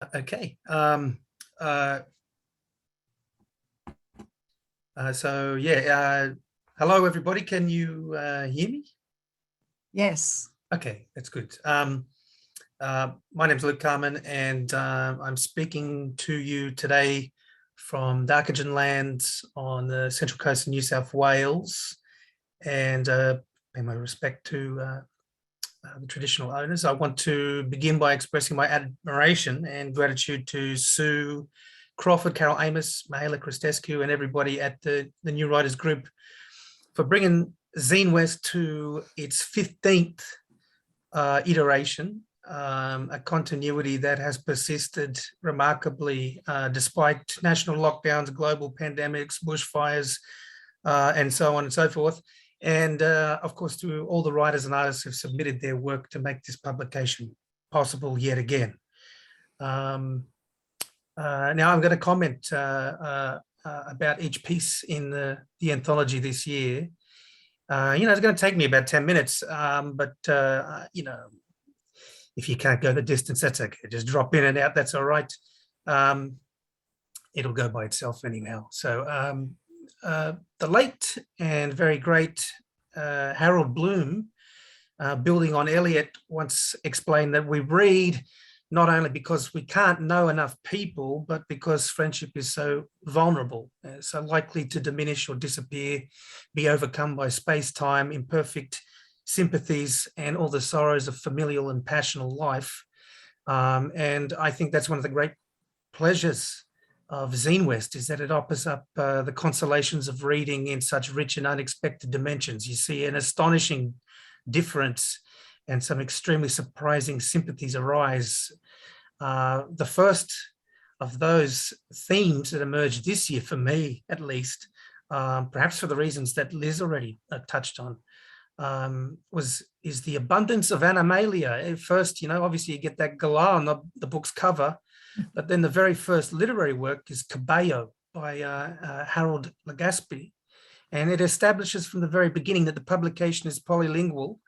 Okay. Uh, Hello everybody. Can you hear me? Yes. Okay, that's good. My name's Luke Carman, and I'm speaking to you today from Darkinjung lands on the central coast of New South Wales, and pay my respect to the traditional owners. I want to begin by expressing my admiration and gratitude to Sue Crawford, Carol Amos, Mahela Christescu, and everybody at the New Writers Group for bringing Zinewest to its 15th iteration, a continuity that has persisted remarkably despite national lockdowns, global pandemics, bushfires, and so on and so forth. And of course, to all the writers and artists who've submitted their work to make this publication possible yet again. Now I'm going to comment about each piece in the anthology this year. It's going to take me about 10 minutes, but if you can't go the distance, that's okay. Just drop in and out, that's all right. It'll go by itself anyhow. So the late and very great Harold Bloom, building on Eliot, once explained that we read not only because we can't know enough people, but because friendship is so vulnerable, so likely to diminish or disappear, be overcome by space-time, imperfect sympathies, and all the sorrows of familial and passional life. And I think that's one of the great pleasures of Zinewest, is that it offers up the consolations of reading in such rich and unexpected dimensions. You see an astonishing difference and some extremely surprising sympathies arise. The first of those themes that emerged this year, for me at least, perhaps for the reasons that Liz already touched on, is the abundance of animalia. At first, obviously you get that galah on the book's cover, but then the very first literary work is Caballo by Harold Legaspi, and it establishes from the very beginning that the publication is polylingual,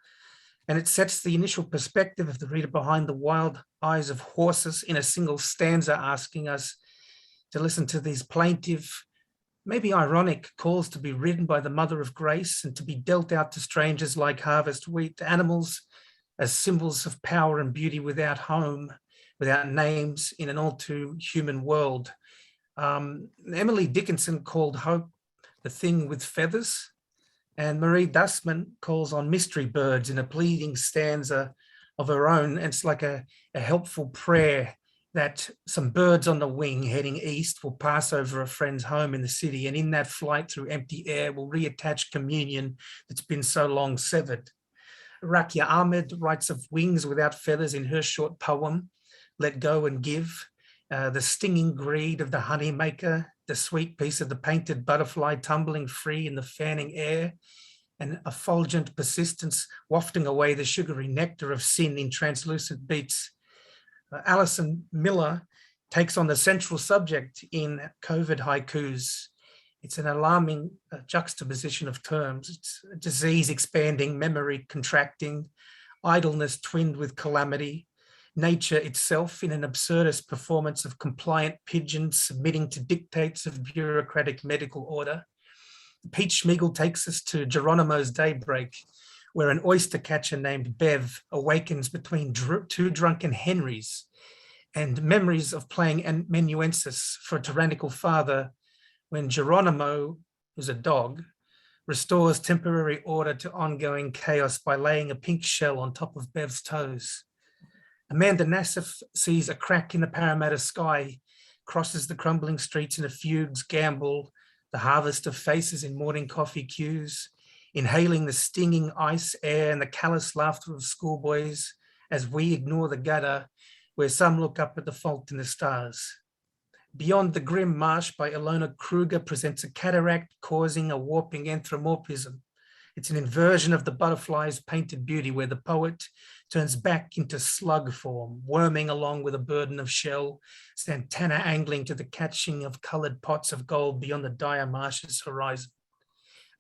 and it sets the initial perspective of the reader behind the wild eyes of horses in a single stanza, asking us to listen to these plaintive, maybe ironic calls to be ridden by the Mother of Grace and to be dealt out to strangers like harvest wheat, animals as symbols of power and beauty without home, without names, in an all too human world. Emily Dickinson called hope the thing with feathers, and Marie Dustman calls on mystery birds in a pleading stanza of her own. And it's like a helpful prayer that some birds on the wing heading east will pass over a friend's home in the city, and in that flight through empty air will reattach communion that's been so long severed. Rakia Ahmed writes of wings without feathers in her short poem, Let Go and Give. The stinging greed of the honey maker, the sweet piece of the painted butterfly tumbling free in the fanning air, and effulgent persistence wafting away the sugary nectar of sin in translucent beats. Alison Miller takes on the central subject in COVID haikus. It's an alarming juxtaposition of terms. It's disease expanding, memory contracting, idleness twinned with calamity, nature itself in an absurdist performance of compliant pigeons submitting to dictates of bureaucratic medical order. Pete Schmiegel takes us to Geronimo's daybreak, where an oyster catcher named Bev awakens between two drunken Henrys, and memories of playing amanuensis for a tyrannical father when Geronimo, who's a dog, restores temporary order to ongoing chaos by laying a pink shell on top of Bev's toes. Amanda Nassif sees a crack in the Parramatta sky, crosses the crumbling streets in a fugue's gamble, the harvest of faces in morning coffee queues, inhaling the stinging ice air and the callous laughter of schoolboys as we ignore the gutter where some look up at the fault in the stars. Beyond the Grim Marsh by Ilona Kruger presents a cataract causing a warping anthropomorphism. It's an inversion of the butterfly's painted beauty where the poet turns back into slug form, worming along with a burden of shell, Santana angling to the catching of coloured pots of gold beyond the dire marsh's horizon.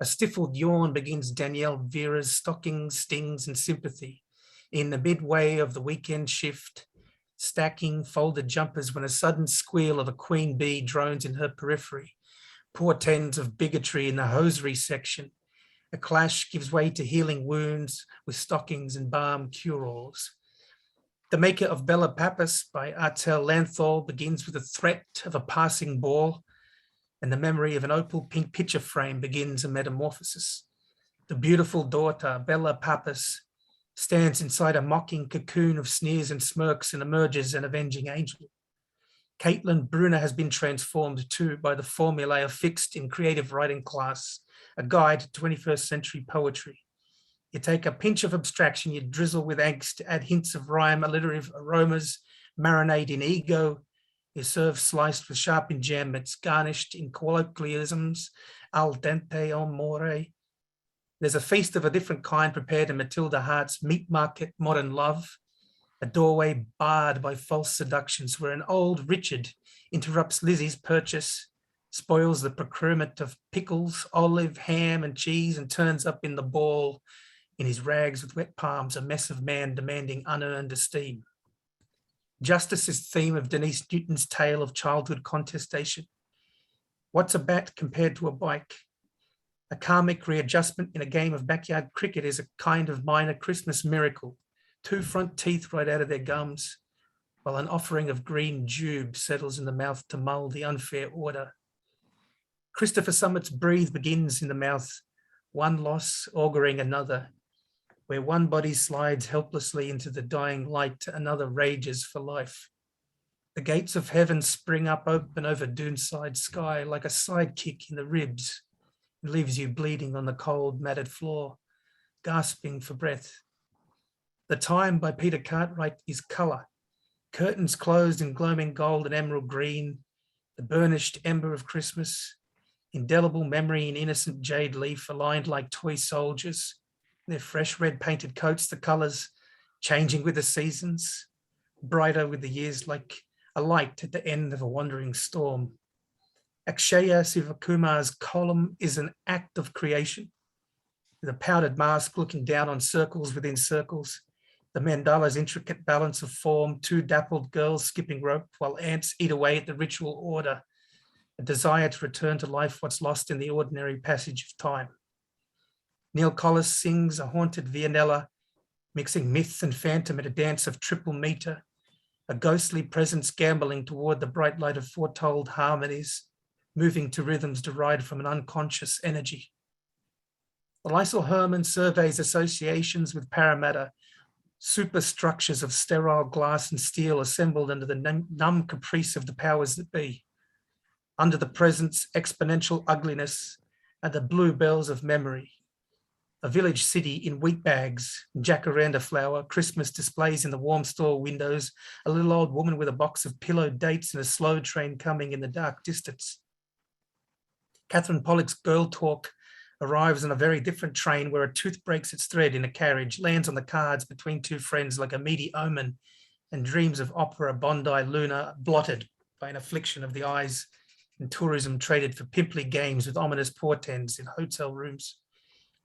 A stifled yawn begins Danielle Vera's stocking stings and sympathy. In the midway of the weekend shift, stacking folded jumpers when a sudden squeal of a queen bee drones in her periphery, portends of bigotry in the hosiery section. A clash gives way to healing wounds with stockings and balm cure-alls. The Maker of Bella Pappas by Artel Lanthal begins with the threat of a passing ball, and the memory of an opal pink picture frame begins a metamorphosis. The beautiful daughter, Bella Pappas, stands inside a mocking cocoon of sneers and smirks and emerges an avenging angel. Caitlin Bruner has been transformed too by the formulae affixed in creative writing class, a guide to 21st century poetry. You take a pinch of abstraction, you drizzle with angst, add hints of rhyme, alliterative aromas, marinate in ego. You serve sliced with sharp enjambments, garnished in colloquialisms, al dente amore. There's a feast of a different kind prepared in Matilda Hart's Meat Market Modern Love, a doorway barred by false seductions where an old Richard interrupts Lizzie's purchase, spoils the procurement of pickles, olive, ham, and cheese, and turns up in the ball in his rags with wet palms, a mess of man demanding unearned esteem. Justice is the theme of Denise Newton's tale of childhood contestation. What's a bat compared to a bike? A karmic readjustment in a game of backyard cricket is a kind of minor Christmas miracle. 2 front teeth right out of their gums, while an offering of green jube settles in the mouth to mull the unfair order. Christopher Summit's Breathe begins in the mouth, one loss auguring another. Where one body slides helplessly into the dying light, another rages for life. The gates of heaven spring up open over Doonside sky like a sidekick in the ribs. It leaves you bleeding on the cold, matted floor, gasping for breath. The Time by Peter Cartwright is colour. Curtains closed in gloaming gold and emerald green, the burnished ember of Christmas, indelible memory in innocent jade leaf aligned like toy soldiers, their fresh red painted coats, the colours changing with the seasons, brighter with the years like a light at the end of a wandering storm. Akshaya Sivakumar's column is an act of creation, with a powdered mask looking down on circles within circles, the mandala's intricate balance of form, 2 dappled girls skipping rope while ants eat away at the ritual order, a desire to return to life what's lost in the ordinary passage of time. Neil Collis sings a haunted Vianella, mixing myth and phantom at a dance of triple meter, a ghostly presence gambling toward the bright light of foretold harmonies, moving to rhythms derived from an unconscious energy. Lysel Herman surveys associations with Parramatta, superstructures of sterile glass and steel assembled under the numb caprice of the powers that be. Under the present's exponential ugliness and the bluebells of memory. A village city in wheat bags, jacaranda flower, Christmas displays in the warm store windows, a little old woman with a box of pillowed dates and a slow train coming in the dark distance. Catherine Pollock's Girl Talk arrives on a very different train where a tooth breaks its thread in a carriage, lands on the cards between 2 friends like a meaty omen, and dreams of opera Bondi Luna blotted by an affliction of the eyes, and tourism traded for pimply games with ominous portents in hotel rooms,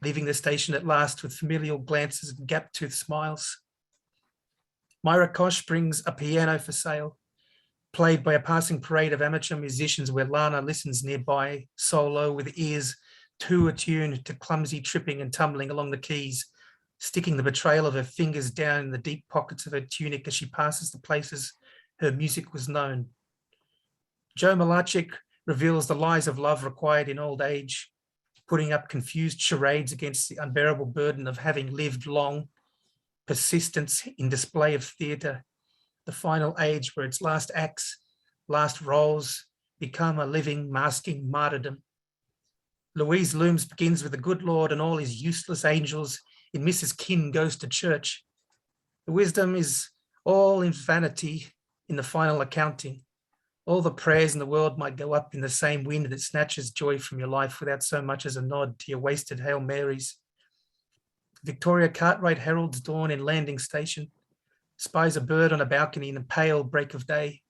leaving the station at last with familial glances and gap-toothed smiles. Myra Kosh brings A Piano for Sale, played by a passing parade of amateur musicians where Lana listens nearby, solo with ears too attuned to clumsy tripping and tumbling along the keys, sticking the betrayal of her fingers down in the deep pockets of her tunic as she passes the places her music was known. Joe Malachik reveals the lies of love required in old age, putting up confused charades against the unbearable burden of having lived long, persistence in display of theatre, the final age where its last acts, last roles become a living, masking martyrdom. Louise Looms begins with the good Lord and all his useless angels in Mrs. Kin Goes to Church. The wisdom is all in vanity in the final accounting. All the prayers in the world might go up in the same wind that snatches joy from your life without so much as a nod to your wasted Hail Marys. Victoria Cartwright heralds dawn in Landing Station, spies a bird on a balcony in the pale break of day,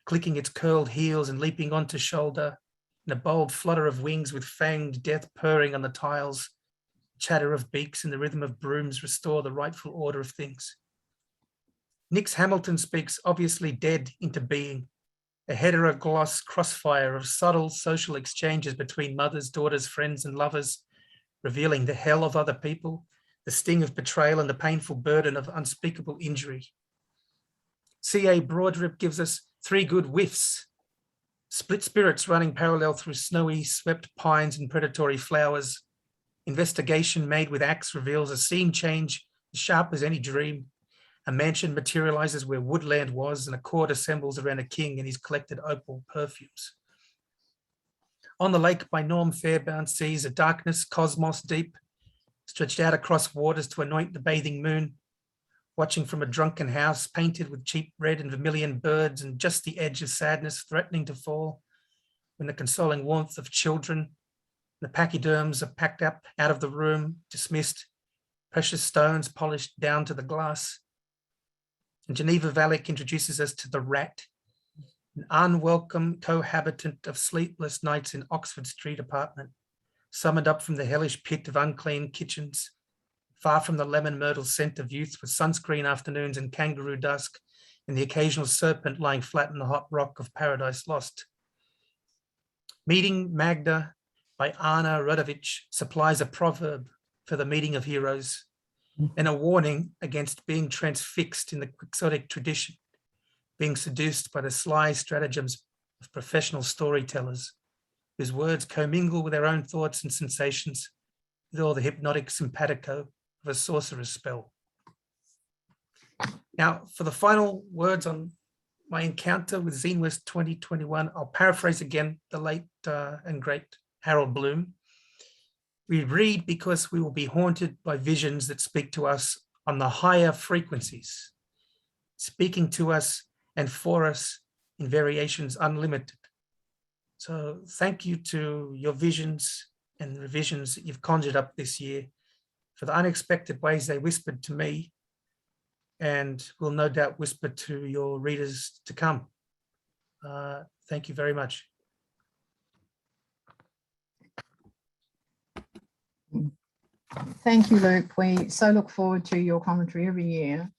clicking its curled heels and leaping onto shoulder, in a bold flutter of wings with fanged death purring on the tiles, chatter of beaks and the rhythm of brooms restore the rightful order of things. Nix Hamilton speaks obviously dead into being, a heterogloss crossfire of subtle social exchanges between mothers, daughters, friends, and lovers, revealing the hell of other people, the sting of betrayal, and the painful burden of unspeakable injury. C.A. Broadrip gives us three good whiffs: split spirits running parallel through snowy, swept pines and predatory flowers. Investigation made with axe reveals a scene change as sharp as any dream. A mansion materializes where woodland was, and a court assembles around a king and his collected opal perfumes. On the Lake by Norm Fairbairn sees a darkness, cosmos deep, stretched out across waters to anoint the bathing moon, watching from a drunken house painted with cheap red and vermilion birds and just the edge of sadness threatening to fall, when the consoling warmth of children, the pachyderms are packed up out of the room, dismissed, precious stones polished down to the glass. And Geneva Valek introduces us to the rat, an unwelcome cohabitant of sleepless nights in Oxford Street apartment, summoned up from the hellish pit of unclean kitchens, far from the lemon myrtle scent of youth, with sunscreen afternoons and kangaroo dusk, and the occasional serpent lying flat in the hot rock of Paradise Lost. Meeting Magda by Anna Radovich supplies a proverb for the meeting of heroes, and a warning against being transfixed in the quixotic tradition, being seduced by the sly stratagems of professional storytellers, whose words commingle with their own thoughts and sensations, with all the hypnotic simpatico of a sorcerer's spell. Now, for the final words on my encounter with Zinewest 2021, I'll paraphrase again the late and great Harold Bloom. We read because we will be haunted by visions that speak to us on the higher frequencies, speaking to us and for us in variations unlimited. So thank you to your visions and the revisions that you've conjured up this year, for the unexpected ways they whispered to me, and will no doubt whisper to your readers to come. Thank you very much. Thank you, Luke. We so look forward to your commentary every year.